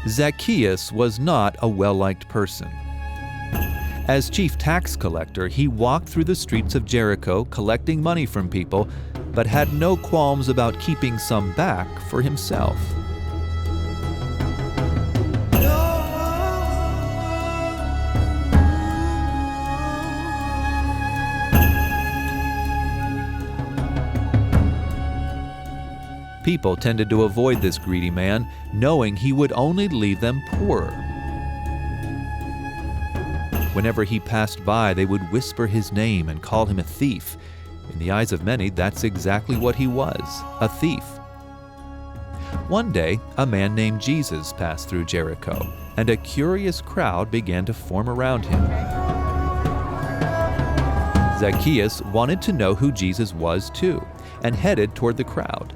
Zacchaeus was not a well-liked person. As chief tax collector, he walked through the streets of Jericho collecting money from people, but had no qualms about keeping some back for himself. People tended to avoid this greedy man, knowing he would only leave them poorer. Whenever he passed by, they would whisper his name and call him a thief. In the eyes of many, that's exactly what he was, a thief. One day, a man named Jesus passed through Jericho, and a curious crowd began to form around him. Zacchaeus wanted to know who Jesus was too, and headed toward the crowd.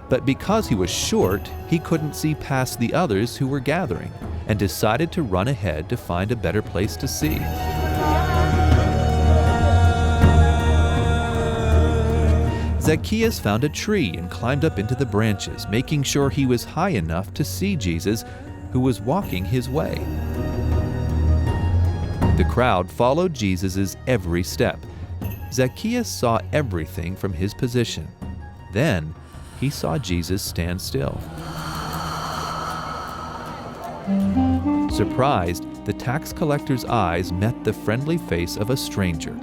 But because he was short, he couldn't see past the others who were gathering, and decided to run ahead to find a better place to see. Zacchaeus found a tree and climbed up into the branches, making sure he was high enough to see Jesus, who was walking his way. The crowd followed Jesus' every step. Zacchaeus saw everything from his position. Then, he saw Jesus stand still. Surprised, the tax collector's eyes met the friendly face of a stranger.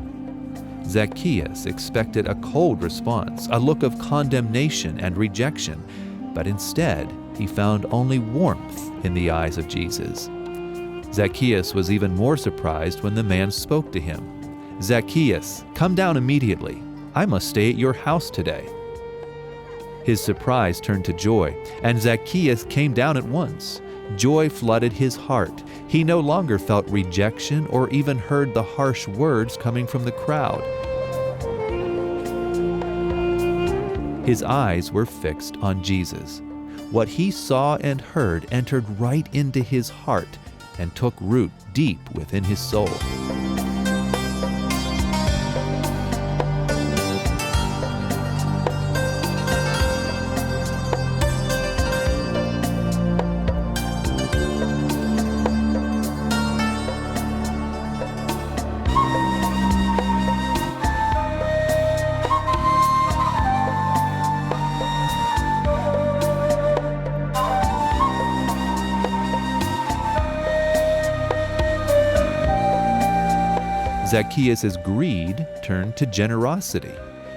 Zacchaeus expected a cold response, a look of condemnation and rejection, but instead, he found only warmth in the eyes of Jesus. Zacchaeus was even more surprised when the man spoke to him. "Zacchaeus, come down immediately. I must stay at your house today." His surprise turned to joy, and Zacchaeus came down at once. Joy flooded his heart. He no longer felt rejection or even heard the harsh words coming from the crowd. His eyes were fixed on Jesus. What he saw and heard entered right into his heart and took root deep within his soul. Zacchaeus' greed turned to generosity,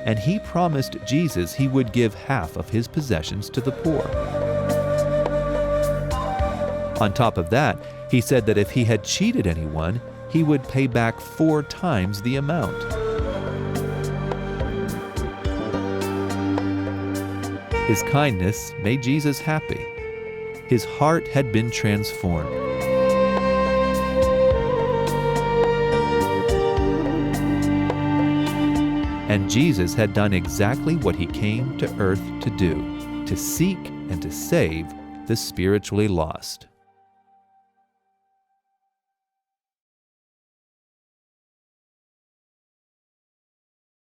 and he promised Jesus he would give half of his possessions to the poor. On top of that, he said that if he had cheated anyone, he would pay back 4 times the amount. His kindness made Jesus happy. His heart had been transformed. And Jesus had done exactly what he came to earth to do, to seek and to save the spiritually lost.